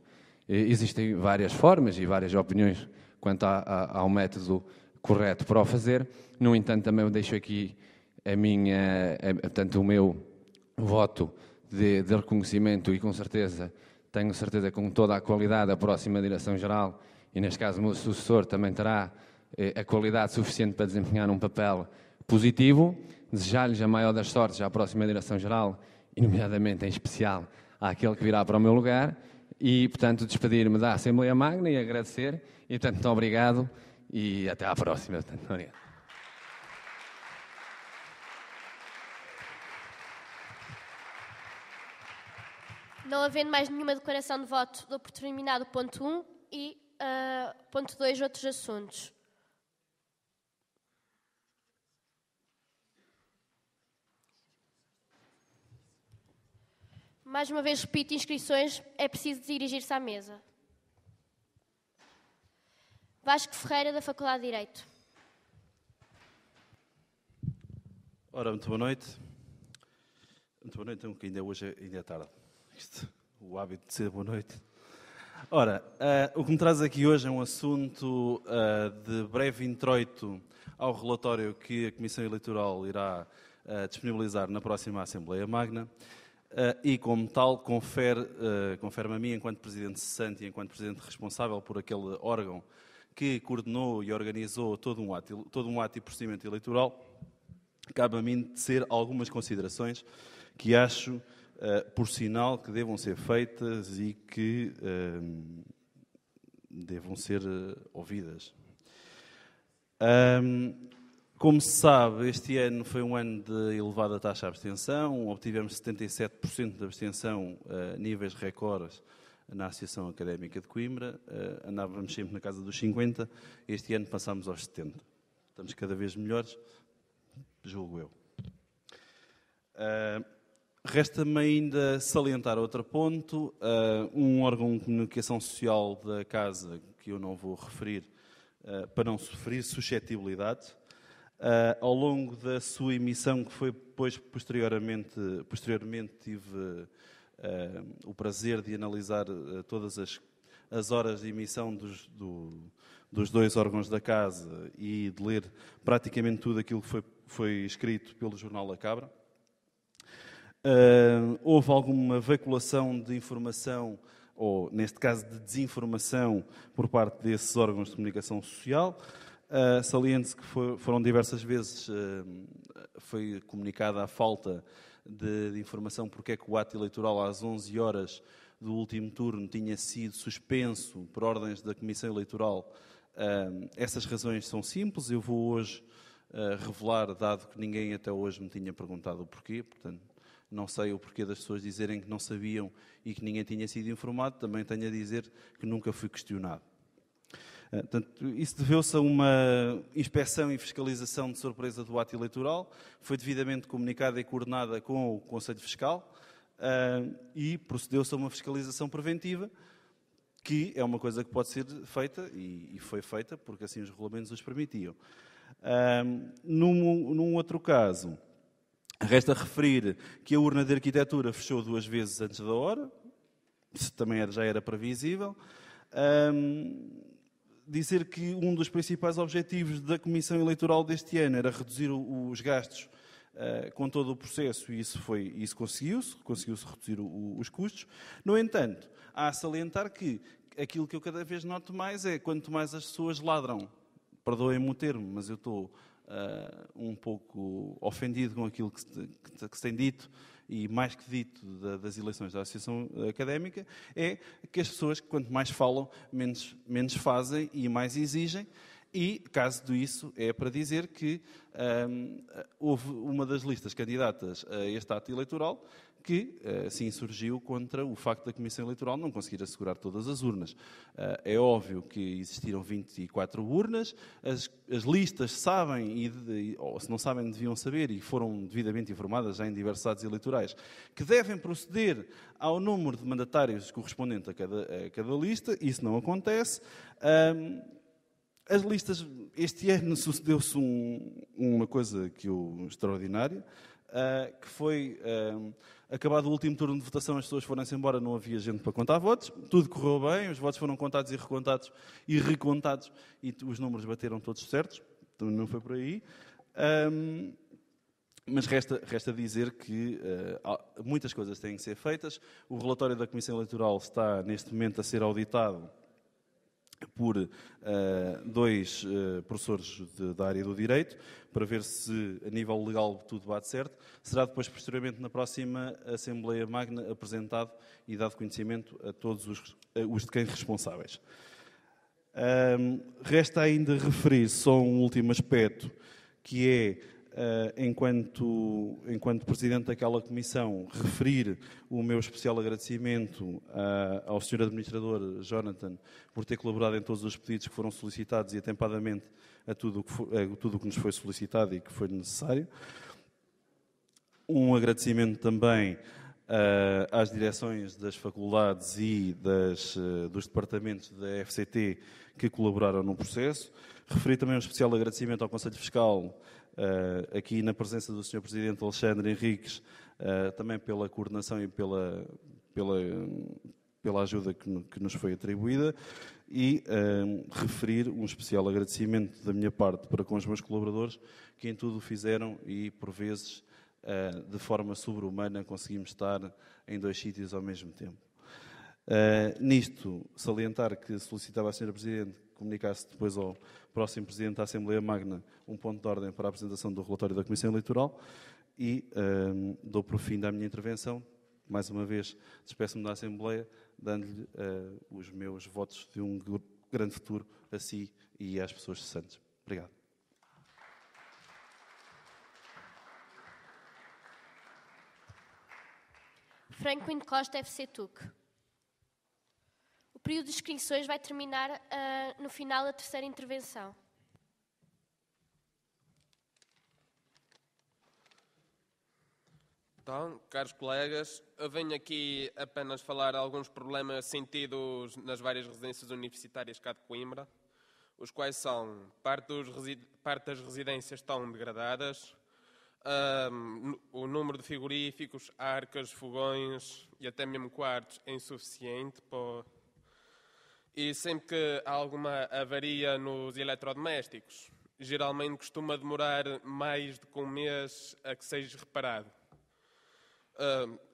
Existem várias formas e várias opiniões quanto ao método correto para o fazer. No entanto, também deixo aqui portanto, o meu voto de reconhecimento e, com certeza, tenho certeza que com toda a qualidade a próxima Direção-Geral, e neste caso o meu sucessor também terá a qualidade suficiente para desempenhar um papel positivo. Desejar-lhes a maior das sortes à próxima Direção-Geral, e nomeadamente em especial àquele que virá para o meu lugar, e, portanto, despedir-me da Assembleia Magna e agradecer, e, portanto, muito obrigado e até à próxima. Portanto, obrigado. Não havendo mais nenhuma declaração de voto, dou por terminado o ponto 1 e ponto 2, outros assuntos. Mais uma vez repito, inscrições, é preciso dirigir-se à mesa. Vasco Ferreira, da Faculdade de Direito. Ora, muito boa noite. Muito boa noite, então, que hoje ainda é tarde. O hábito de ser boa noite. Ora, o que me traz aqui hoje é um assunto de breve introito ao relatório que a Comissão Eleitoral irá disponibilizar na próxima Assembleia Magna e, como tal, confere-me a mim, enquanto Presidente cessante e enquanto Presidente responsável por aquele órgão que coordenou e organizou todo um ato e procedimento eleitoral, cabe a mim tecer algumas considerações que acho, por sinal, que devam ser feitas e que devam ser ouvidas. Como se sabe, este ano foi um ano de elevada taxa de abstenção, obtivemos 77% de abstenção, níveis recordes na Associação Académica de Coimbra, andávamos sempre na casa dos 50%, este ano passámos aos 70%. Estamos cada vez melhores, julgo eu. Resta-me ainda salientar outro ponto, um órgão de comunicação social da Casa, que eu não vou referir, para não sofrer suscetibilidade. Ao longo da sua emissão, que foi depois, posteriormente tive o prazer de analisar todas as horas de emissão dos dois órgãos da Casa e de ler praticamente tudo aquilo que foi escrito pelo Jornal da Cabra. Houve alguma veiculação de informação, ou neste caso de desinformação, por parte desses órgãos de comunicação social. Saliente-se que foram diversas vezes, foi comunicada a falta de informação porque é que o ato eleitoral às 11 horas do último turno tinha sido suspenso por ordens da Comissão Eleitoral. Essas razões são simples, eu vou hoje revelar, dado que ninguém até hoje me tinha perguntado o porquê, portanto, não sei o porquê das pessoas dizerem que não sabiam e que ninguém tinha sido informado, também tenho a dizer que nunca fui questionado. Portanto, isso deveu-se a uma inspeção e fiscalização de surpresa do ato eleitoral, foi devidamente comunicada e coordenada com o Conselho Fiscal e procedeu-se a uma fiscalização preventiva, que é uma coisa que pode ser feita e foi feita, porque assim os regulamentos os permitiam. Num outro caso, resta referir que a urna de arquitetura fechou 2 vezes antes da hora, isso também já era previsível. Dizer que um dos principais objetivos da Comissão Eleitoral deste ano era reduzir os gastos com todo o processo e isso conseguiu-se reduzir os custos. No entanto, há a salientar que aquilo que eu cada vez noto mais é quanto mais as pessoas ladram, perdoem-me o termo, mas eu estou um pouco ofendido com aquilo que se tem dito e mais que dito das eleições da Associação Académica, é que as pessoas, quanto mais falam, menos fazem e mais exigem. E, caso disso, é para dizer que houve uma das listas candidatas a este ato eleitoral que, assim, surgiu contra o facto da Comissão Eleitoral não conseguir assegurar todas as urnas. É óbvio que existiram 24 urnas, as listas sabem, ou se não sabem, deviam saber, e foram devidamente informadas já em diversos atos eleitorais, que devem proceder ao número de mandatários correspondente a cada lista. Isso não acontece. As listas, este ano sucedeu-se uma coisa extraordinária, que foi, acabado o último turno de votação, as pessoas foram-se embora, não havia gente para contar votos, tudo correu bem, os votos foram contados e recontados e os números bateram todos certos, então não foi por aí. Mas resta dizer que muitas coisas têm que ser feitas. O relatório da Comissão Eleitoral está neste momento a ser auditado por 2 professores da área do direito, para ver se, a nível legal, tudo bate certo. Será depois, posteriormente, na próxima Assembleia Magna, apresentado e dado conhecimento a todos os de quem responsáveis. Resta ainda referir só um último aspecto, que é, enquanto Presidente daquela Comissão, referir o meu especial agradecimento ao Sr. Administrador Jonathan por ter colaborado em todos os pedidos que foram solicitados e atempadamente a tudo o que nos foi solicitado e que foi necessário. Um agradecimento também às direções das faculdades e dos departamentos da FCT que colaboraram no processo. Referi também um especial agradecimento ao Conselho Fiscal, aqui na presença do Sr. Presidente Alexandre Henriques, também pela coordenação e pela ajuda que nos foi atribuída, e referir um especial agradecimento da minha parte para com os meus colaboradores, que em tudo fizeram e, por vezes, de forma sobre-humana, conseguimos estar em 2 sítios ao mesmo tempo. Nisto, salientar que solicitava à Sra. Presidente que comunicasse depois ao próximo Presidente da Assembleia Magna um ponto de ordem para a apresentação do relatório da Comissão Eleitoral e dou por fim da minha intervenção. Mais uma vez, despeço-me da Assembleia, dando-lhe os meus votos de um grande futuro a si e às pessoas cessantes. Obrigado. Franklin Costa, FC TUC. O período de inscrições vai terminar no final da terceira intervenção. Então, caros colegas, eu venho aqui apenas falar alguns problemas sentidos nas várias residências universitárias cá de Coimbra, os quais são parte das residências estão degradadas, o número de frigoríficos, arcas, fogões e até mesmo quartos é insuficiente. E sempre que há alguma avaria nos eletrodomésticos, geralmente costuma demorar mais do que um mês a que seja reparado.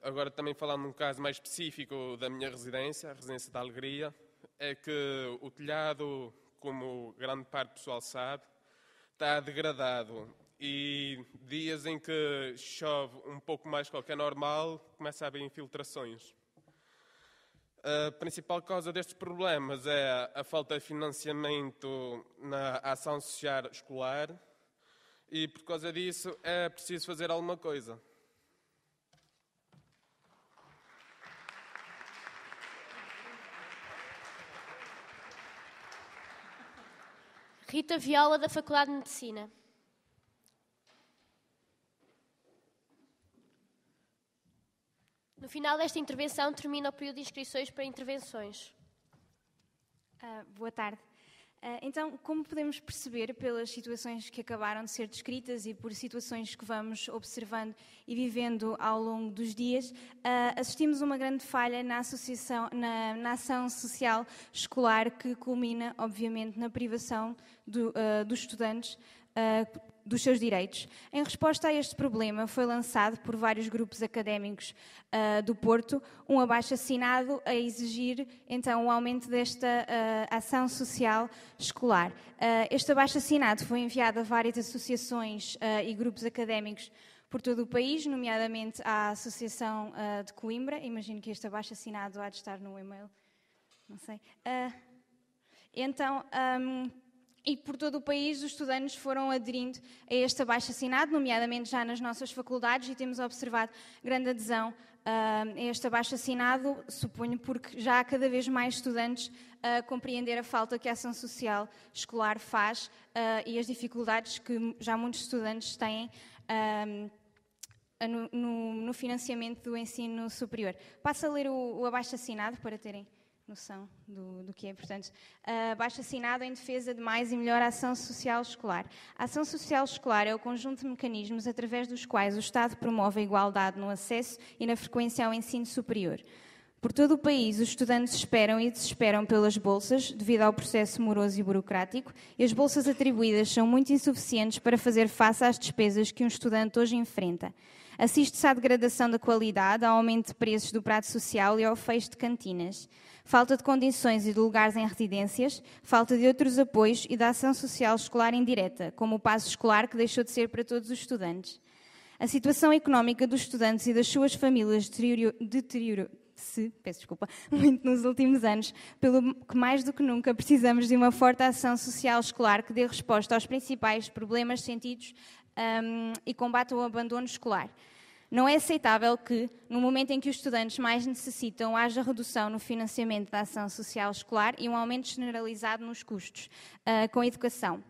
Agora também falando num caso mais específico da minha residência, a Residência da Alegria, é que o telhado, como grande parte do pessoal sabe, está degradado. E dias em que chove um pouco mais do que é normal, começa a haver infiltrações. A principal causa destes problemas é a falta de financiamento na ação social escolar e, por causa disso, é preciso fazer alguma coisa. Rita Viola, da Faculdade de Medicina. No final desta intervenção, termina o período de inscrições para intervenções. Boa tarde. Então, como podemos perceber pelas situações que acabaram de ser descritas e por situações que vamos observando e vivendo ao longo dos dias, assistimos a uma grande falha na ação social escolar que culmina, obviamente, na privação dos estudantes dos seus direitos. Em resposta a este problema, foi lançado por vários grupos académicos do Porto um abaixo-assinado a exigir, então, o aumento desta ação social escolar. Este abaixo-assinado foi enviado a várias associações e grupos académicos por todo o país, nomeadamente à Associação de Coimbra. Imagino que este abaixo-assinado há de estar no e-mail. Não sei. E por todo o país os estudantes foram aderindo a este abaixo-assinado, nomeadamente já nas nossas faculdades, e temos observado grande adesão a este abaixo-assinado, suponho porque já há cada vez mais estudantes a compreender a falta que a ação social escolar faz e as dificuldades que já muitos estudantes têm no financiamento do ensino superior. Passo a ler o abaixo-assinado para terem noção do que é. Portanto, abaixo-assinado em defesa de mais e melhor ação social escolar. A ação social escolar é o conjunto de mecanismos através dos quais o Estado promove a igualdade no acesso e na frequência ao ensino superior. Por todo o país, os estudantes esperam e desesperam pelas bolsas, devido ao processo moroso e burocrático, e as bolsas atribuídas são muito insuficientes para fazer face às despesas que um estudante hoje enfrenta. Assiste-se à degradação da qualidade, ao aumento de preços do prato social e ao fecho de cantinas. Falta de condições e de lugares em residências, falta de outros apoios e da ação social escolar indireta, como o passo escolar que deixou de ser para todos os estudantes. A situação económica dos estudantes e das suas famílias deteriorou-se muito nos últimos anos, pelo que mais do que nunca precisamos de uma forte ação social escolar que dê resposta aos principais problemas sentidos e combata o abandono escolar. Não é aceitável que, no momento em que os estudantes mais necessitam, haja redução no financiamento da ação social escolar e um aumento generalizado nos custos com a educação.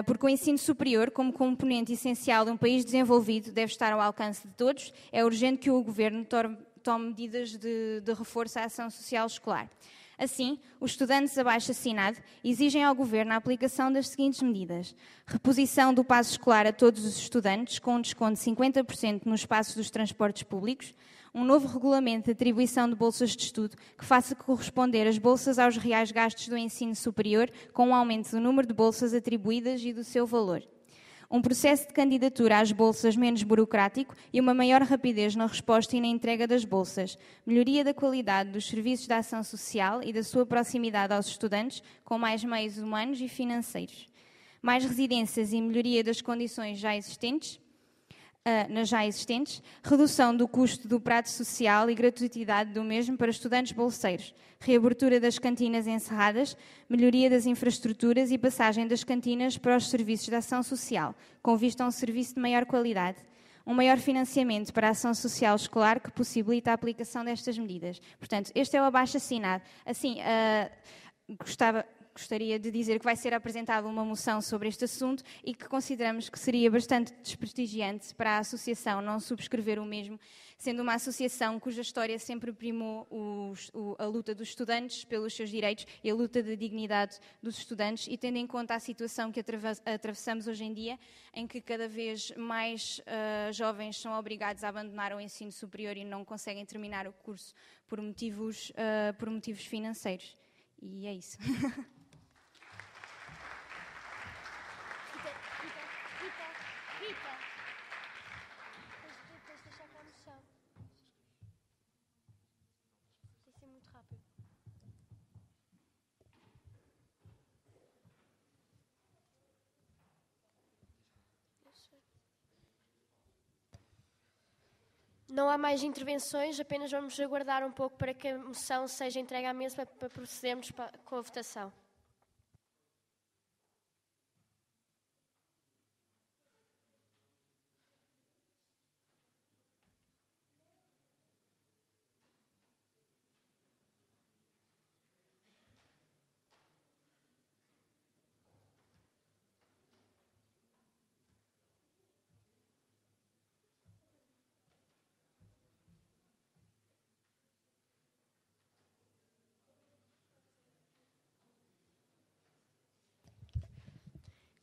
Porque o ensino superior, como componente essencial de um país desenvolvido, deve estar ao alcance de todos, é urgente que o Governo tome medidas de reforço à ação social escolar. Assim, os estudantes abaixo-assinado exigem ao Governo a aplicação das seguintes medidas: reposição do passo escolar a todos os estudantes, com um desconto de 50% nos passos dos transportes públicos, um novo regulamento de atribuição de bolsas de estudo que faça corresponder as bolsas aos reais gastos do ensino superior, com um aumento do número de bolsas atribuídas e do seu valor. Um processo de candidatura às bolsas menos burocrático e uma maior rapidez na resposta e na entrega das bolsas. Melhoria da qualidade dos serviços de ação social e da sua proximidade aos estudantes, com mais meios humanos e financeiros. Mais residências e melhoria das condições já existentes, redução do custo do prato social e gratuitidade do mesmo para estudantes bolseiros, reabertura das cantinas encerradas, melhoria das infraestruturas e passagem das cantinas para os serviços de ação social, com vista a um serviço de maior qualidade. Um maior financiamento para a ação social escolar que possibilita a aplicação destas medidas. Portanto, este é o abaixo-assinado. Assim, gostaria de dizer que vai ser apresentada uma moção sobre este assunto e que consideramos que seria bastante desprestigiante para a associação não subscrever o mesmo, sendo uma associação cuja história sempre primou a luta dos estudantes pelos seus direitos e a luta da dignidade dos estudantes, e tendo em conta a situação que atravessamos hoje em dia, em que cada vez mais jovens são obrigados a abandonar o ensino superior e não conseguem terminar o curso por motivos financeiros. E é isso. Rita. Tens de deixar para a moção. Tem que ser muito rápido. Não há mais intervenções, apenas vamos aguardar um pouco para que a moção seja entregue à mesa para procedermos com a votação.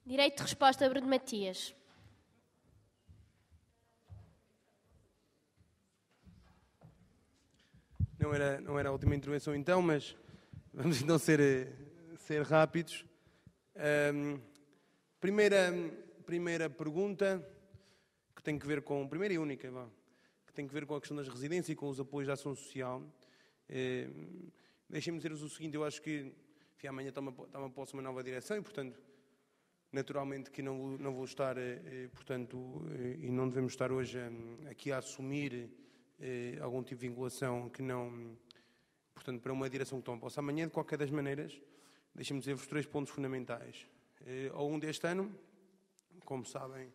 Direito de resposta, Bruno Matias. Não era a última intervenção então, mas vamos então ser rápidos. Primeira pergunta, que tem que ver com, primeira e única, que tem que ver com a questão das residências e com os apoios à ação social. Deixem-me dizer-vos o seguinte: eu acho que amanhã toma posse uma nova direção e, portanto, naturalmente que não vou estar, e não devemos estar hoje aqui a assumir algum tipo de vinculação que não, portanto, para uma direção que toma posse amanhã. De qualquer das maneiras, deixem-me dizer-vos 3 pontos fundamentais. Ao 1 deste ano, como sabem,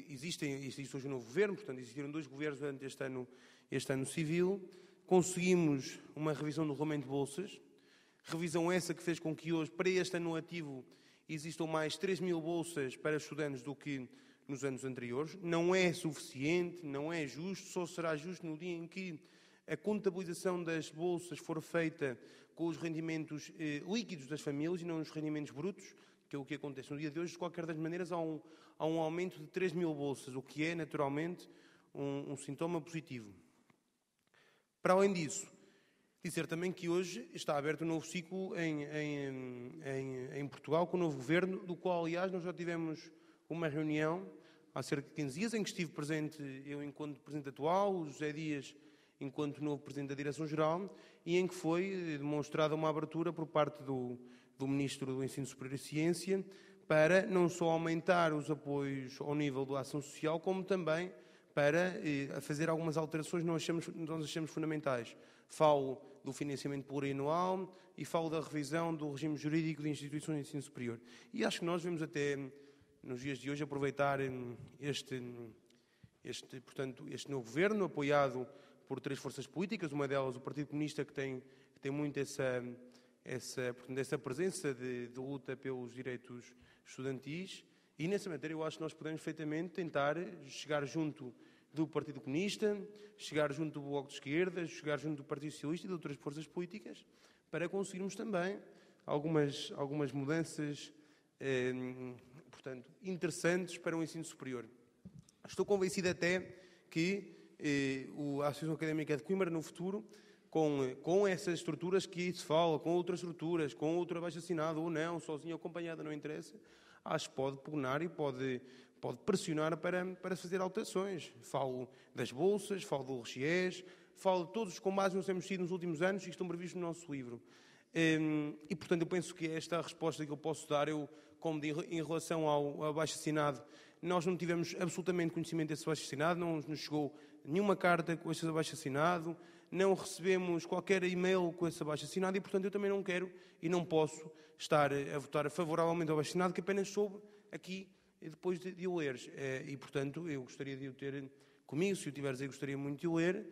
existe hoje um novo governo, portanto, existiram 2 governos durante este ano civil. Conseguimos uma revisão do regulamento de bolsas, revisão essa que fez com que hoje, para este ano ativo, existam mais 3.000 bolsas para estudantes do que nos anos anteriores. Não é suficiente, não é justo, só será justo no dia em que a contabilização das bolsas for feita com os rendimentos líquidos das famílias e não os rendimentos brutos, que é o que acontece no dia de hoje. De qualquer das maneiras, há um aumento de 3.000 bolsas, o que é, naturalmente, um sintoma positivo. Para além disso, dizer também que hoje está aberto um novo ciclo em Portugal, com o novo governo, do qual, aliás, nós já tivemos uma reunião há cerca de 15 dias, em que estive presente eu enquanto Presidente atual, o José Dias enquanto novo Presidente da Direção-Geral, e em que foi demonstrada uma abertura por parte do Ministro do Ensino Superior e Ciência para não só aumentar os apoios ao nível da ação social, como também para fazer algumas alterações que nós achamos fundamentais. Falo do financiamento plurianual e falo da revisão do regime jurídico de instituições de ensino superior. E acho que nós devemos até, nos dias de hoje, aproveitar este novo governo, apoiado por 3 forças políticas, uma delas o Partido Comunista, que tem muito essa essa presença de luta pelos direitos estudantis, e nessa matéria eu acho que nós podemos perfeitamente tentar chegar junto do Partido Comunista, chegar junto do Bloco de Esquerda, chegar junto do Partido Socialista e de outras forças políticas, para conseguirmos também algumas mudanças, portanto, interessantes para o ensino superior. Estou convencido até que a Associação Académica de Coimbra, no futuro, com essas estruturas que se fala, com outras estruturas, com outro abaixo-assinado ou não, sozinho ou acompanhada, não interessa, acho que pode pugnar e pode pressionar para fazer alterações. Falo das bolsas, falo do RGES, falo de todos os combates que nós temos tido nos últimos anos e que estão previstos no nosso livro. E, portanto, eu penso que esta é a resposta que eu posso dar. Eu, como digo, em relação ao abaixo-assinado, nós não tivemos absolutamente conhecimento desse abaixo-assinado, não nos chegou nenhuma carta com esse abaixo-assinado, não recebemos qualquer e-mail com esse abaixo-assinado e, portanto, eu também não quero e não posso estar a votar favoravelmente ao abaixo-assinado, que apenas soube aqui depois de o ler. E, portanto, eu gostaria de o ter comigo, se o tiveres aí, gostaria muito de o ler,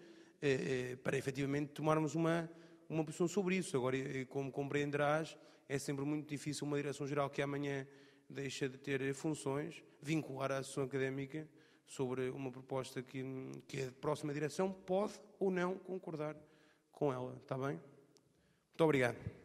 para efetivamente tomarmos uma posição sobre isso. Agora, como compreenderás, é sempre muito difícil uma direção-geral que amanhã deixa de ter funções, vincular a Associação Académica sobre uma proposta que a próxima direção pode ou não concordar com ela. Está bem? Muito obrigado.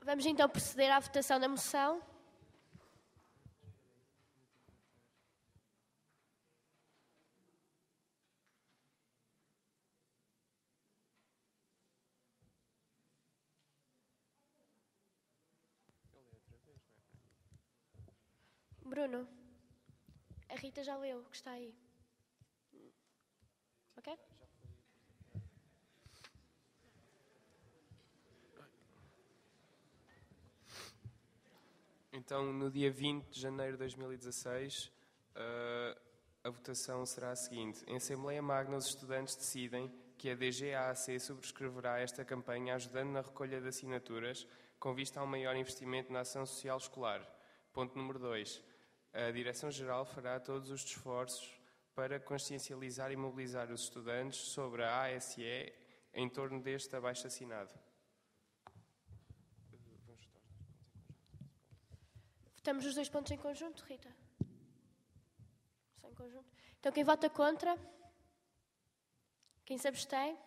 Vamos então proceder à votação da moção. Bruno, a Rita já leu, que está aí. Ok? Então, no dia 20 de janeiro de 2016, a votação será a seguinte. Em Assembleia Magna, os estudantes decidem que a DGAAC subscreverá esta campanha ajudando na recolha de assinaturas com vista a um maior investimento na ação social escolar. Ponto número 2. A Direção-Geral fará todos os esforços para consciencializar e mobilizar os estudantes sobre a ASE em torno deste abaixo-assinado. Votamos os 2 pontos em conjunto, Rita? Só em conjunto. Então, quem vota contra? Quem se abstém?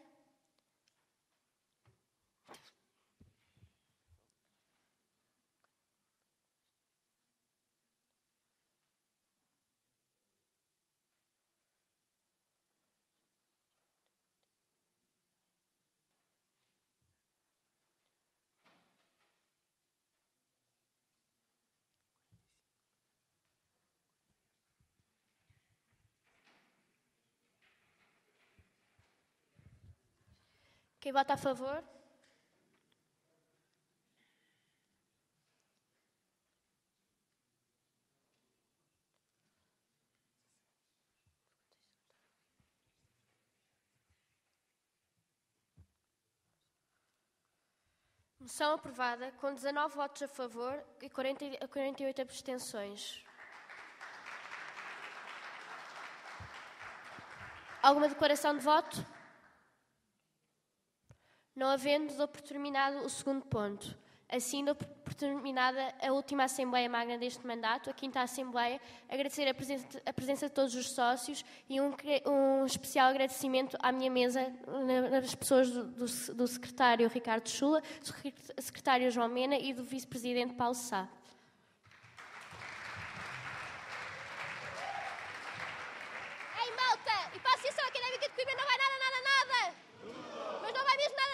Quem vota a favor? Moção aprovada com 19 votos a favor e 48 abstenções. Alguma declaração de voto? Não havendo, dou por terminado o segundo ponto. Assim, dou por terminada a última Assembleia Magna deste mandato, a 5ª Assembleia, agradecer a presença de todos os sócios e um especial agradecimento à minha mesa, nas pessoas do secretário Ricardo Chula, do secretário João Mena e do vice-presidente Paulo Sá. Ei, malta! E para a Associação Académica de Coimbra não vai nada! Mas não vai mesmo nada!